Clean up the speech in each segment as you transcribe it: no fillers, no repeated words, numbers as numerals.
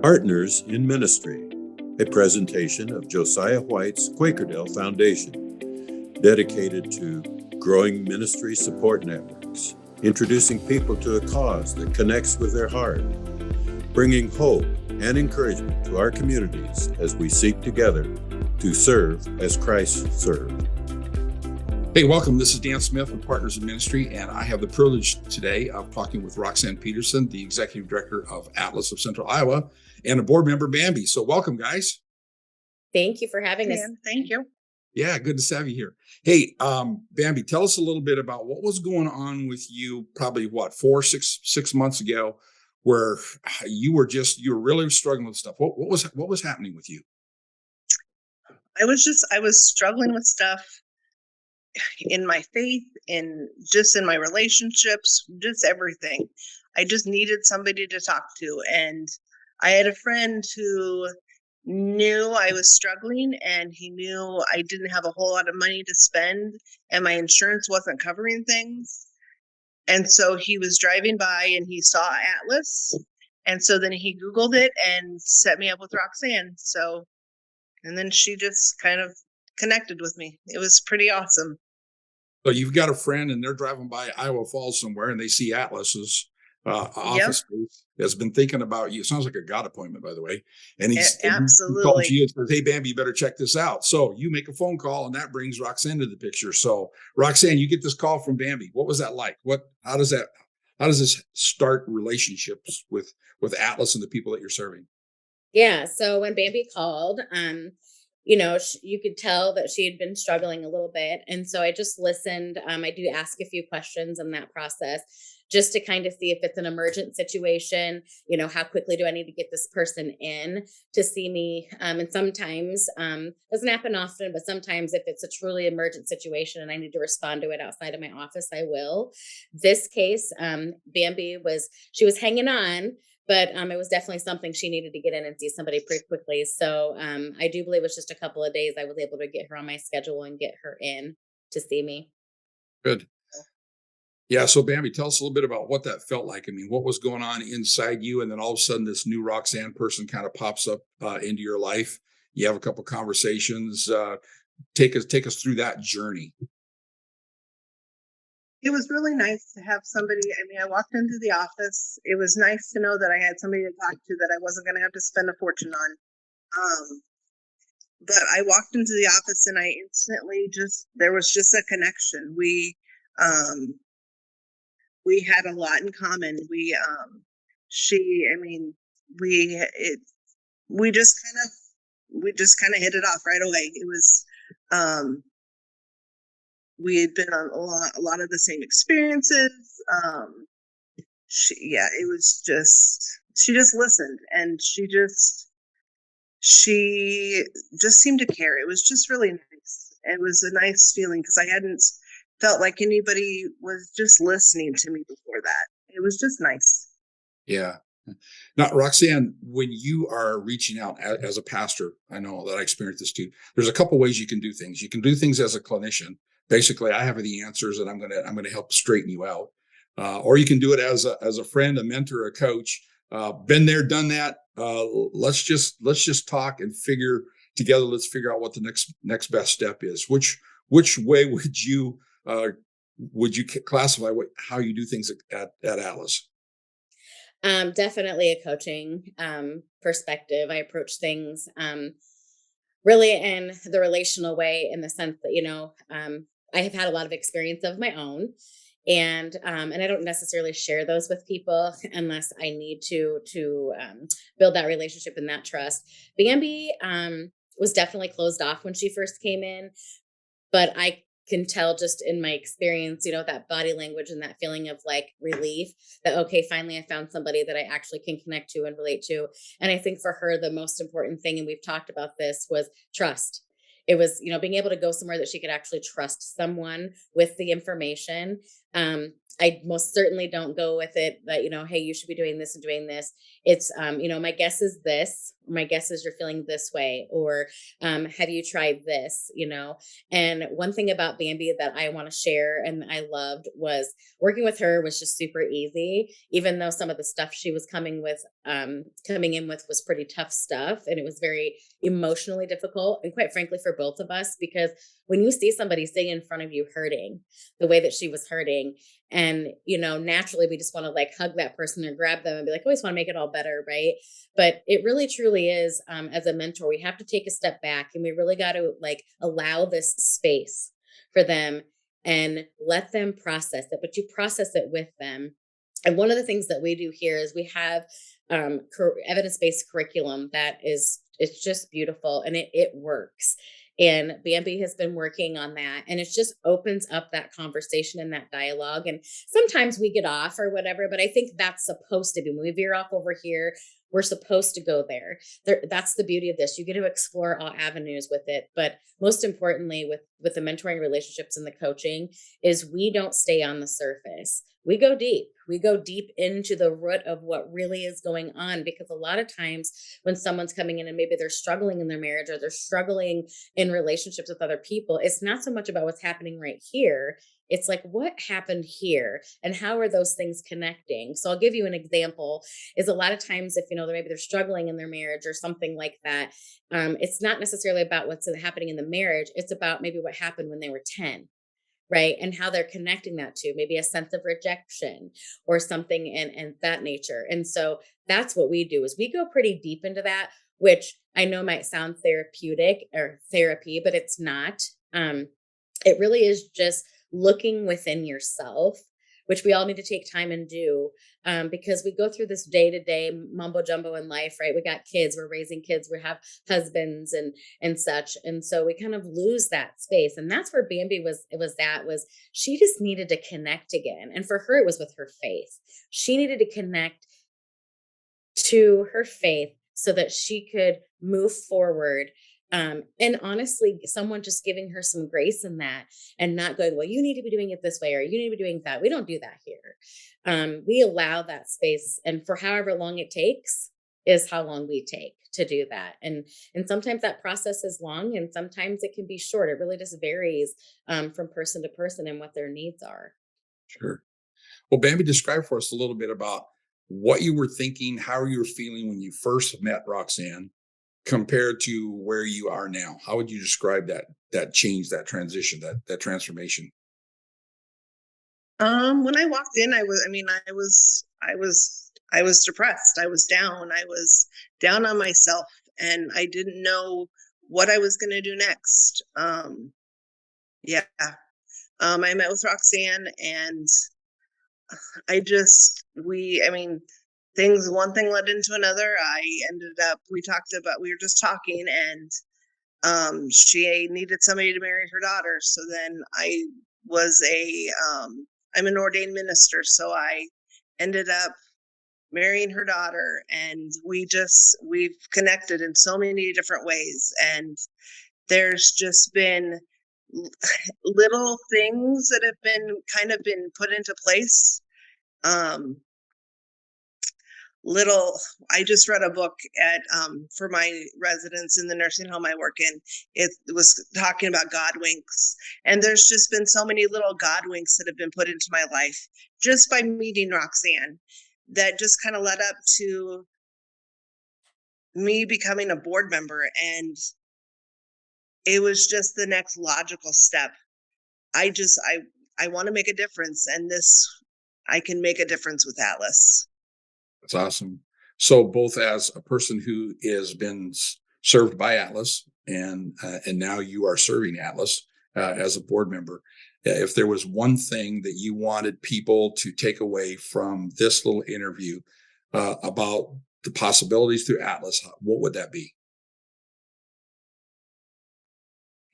Partners in Ministry, a presentation of Josiah White's Quakerdale Foundation, dedicated to growing ministry support networks, introducing people to a cause that connects with their heart, bringing hope and encouragement to our communities as we seek together to serve as Christ served. Hey, welcome. This is Dan Smith with Partners in Ministry, and I have the privilege today of talking with Roxanne Petersen, the Executive Director of ATLAS of Central Iowa, and a board member, Bambi. So welcome, guys. Thank you for having us. Thank you. Yeah, good to have you here. Hey, Bambi, tell us a little bit about what was going on with you probably, six months ago, where you were really struggling with stuff. What was happening with you? I was struggling with stuff in my faith, in my relationships, just everything. I just needed somebody to talk to. And I had a friend who knew I was struggling, and he knew I didn't have a whole lot of money to spend and my insurance wasn't covering things. And so he was driving by and he saw ATLAS. And so then he Googled it and set me up with Roxanne. And then she just kind of connected with me. It was pretty awesome. So you've got a friend and they're driving by Iowa Falls somewhere and they see ATLAS's office space, has been thinking about you. It sounds like a God appointment, by the way. And he called you and says, "Hey, Bambi, you better check this out." So you make a phone call and that brings Roxanne to the picture. So Roxanne, you get this call from Bambi. What was that like? How does this start relationships with ATLAS and the people that you're serving? Yeah. So when Bambi called, you could tell that she had been struggling a little bit. And so I just listened. I do ask a few questions in that process just to kind of see if it's an emergent situation, how quickly do I need to get this person in to see me? And sometimes, doesn't happen often, but sometimes if it's a truly emergent situation and I need to respond to it outside of my office, I will. This case, Bambi was hanging on, but it was definitely something she needed to get in and see somebody pretty quickly. So I do believe it was just a couple of days I was able to get her on my schedule and get her in to see me. Good. Yeah. So Bambi, tell us a little bit about what that felt like. I mean, what was going on inside you? And then all of a sudden this new Roxanne person kind of pops up into your life. You have a couple conversations. Take us through that journey. It was really nice to have somebody. I walked into the office. It was nice to know that I had somebody to talk to, that I wasn't going to have to spend a fortune on. But I walked into the office and I instantly there was just a connection. We had a lot in common. We just kind of hit it off right away. It was, we had been on a lot of the same experiences. She just listened, and she just seemed to care. It was just really nice. It was a nice feeling because I hadn't felt like anybody was just listening to me before that. It was just nice. Yeah. Now, Roxanne, when you are reaching out as a pastor, I know that I experienced this too. There's a couple ways you can do things. You can do things as a clinician. Basically, I have the answers and I'm going to help straighten you out. Or you can do it as a friend, a mentor, a coach. Been there, done that. Let's just talk and figure together. Let's figure out what the next best step is. Which way would you classify how you do things at ATLAS? Definitely a coaching perspective. I approach things really in the relational way, in the sense that I have had a lot of experience of my own, and I don't necessarily share those with people unless I need to build that relationship and that trust. Bambi was definitely closed off when she first came in, but I can tell just in my experience, that body language and that feeling of like relief that, okay, finally I found somebody that I actually can connect to and relate to. And I think for her, the most important thing, and we've talked about this, was trust. It was, being able to go somewhere that she could actually trust someone with the information. I most certainly don't go with it that, hey, you should be doing this and doing this. It's, my guess is this, my guess is you're feeling this way, or have you tried this, And one thing about Bambi that I want to share and I loved was working with her was just super easy, even though some of the stuff she was coming in with was pretty tough stuff. And it was very emotionally difficult. And quite frankly, for both of us, because when you see somebody sitting in front of you hurting the way that she was hurting, and, naturally we just want to like hug that person or grab them and be like, I always want to make it all better. Right. But it really truly is, as a mentor, we have to take a step back and we really got to like allow this space for them and let them process it, but you process it with them. And one of the things that we do here is we have evidence-based curriculum that is, it's just beautiful and it works. And Bambi has been working on that, and it just opens up that conversation and that dialogue. And sometimes we get off or whatever, but I think that's supposed to be. When we veer off over here, we're supposed to go there. That's the beauty of this. You get to explore all avenues with it. But most importantly, with the mentoring relationships and the coaching, is we don't stay on the surface. We go deep. We go deep into the root of what really is going on, because a lot of times when someone's coming in and maybe they're struggling in their marriage or they're struggling in relationships with other people, it's not so much about what's happening right here. It's like, what happened here and how are those things connecting? So I'll give you an example. Is a lot of times if, maybe they're struggling in their marriage or something like that, it's not necessarily about what's happening in the marriage. It's about maybe what happened when they were 10. Right. And how they're connecting that to maybe a sense of rejection or something and that nature. And so that's what we do, is we go pretty deep into that, which I know might sound therapeutic or therapy, but it's not. It really is just looking within yourself, which we all need to take time and do, because we go through this day-to-day mumbo jumbo in life, right? We got kids, we're raising kids, we have husbands and such. And so we kind of lose that space. And that's where Bambi was she just needed to connect again. And for her, it was with her faith. She needed to connect to her faith so that she could move forward. And honestly, someone just giving her some grace in that and not going, well, you need to be doing it this way or you need to be doing that. We don't do that here. We allow that space, and for however long it takes is how long we take to do that. And sometimes that process is long and sometimes it can be short. It really just varies from person to person and what their needs are. Sure. Well, Bambi, describe for us a little bit about what you were thinking, how you were feeling when you first met Roxanne, compared to where you are now. How would you describe that change, that transition, that transformation? When I walked in, I was depressed. I was down. I was down on myself, and I didn't know what I was going to do next. Yeah. I met with Roxanne, and one thing led into another. We were just talking, and she needed somebody to marry her daughter. So then I'm an ordained minister. So I ended up marrying her daughter, and we've connected in so many different ways. And there's just been little things that have been put into place. I just read a book for my residents in the nursing home I work in. It was talking about God winks, and there's just been so many little God winks that have been put into my life just by meeting Roxanne, that just kind of led up to me becoming a board member. And it was just the next logical step. I want to make a difference, and I can make a difference with Atlas. That's awesome. So both as a person who has been served by Atlas, and now you are serving Atlas as a board member, if there was one thing that you wanted people to take away from this little interview about the possibilities through Atlas, what would that be?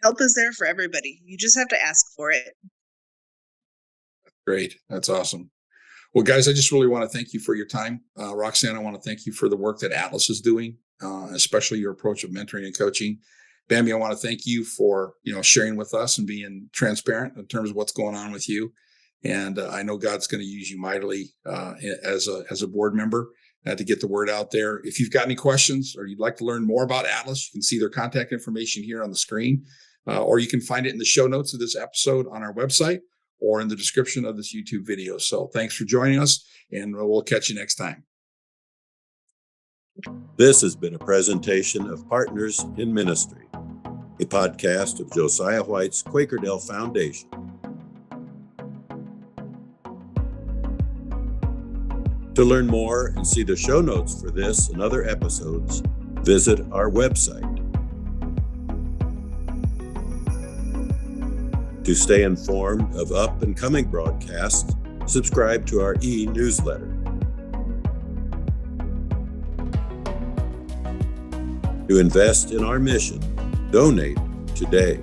Help is there for everybody. You just have to ask for it. Great. That's awesome. Well, guys, I just really want to thank you for your time. Roxanne, I want to thank you for the work that Atlas is doing, especially your approach of mentoring and coaching. Bambi, I want to thank you for sharing with us and being transparent in terms of what's going on with you. And I know God's going to use you mightily as a board member to get the word out there. If you've got any questions or you'd like to learn more about Atlas, you can see their contact information here on the screen, or you can find it in the show notes of this episode on our website or in the description of this YouTube video. So thanks for joining us, and we'll catch you next time. This has been a presentation of Partners in Ministry, a podcast of Josiah White's Quakerdale Foundation. To learn more and see the show notes for this and other episodes, visit our website. To stay informed of up and coming broadcasts, subscribe to our e-newsletter. To invest in our mission, donate today.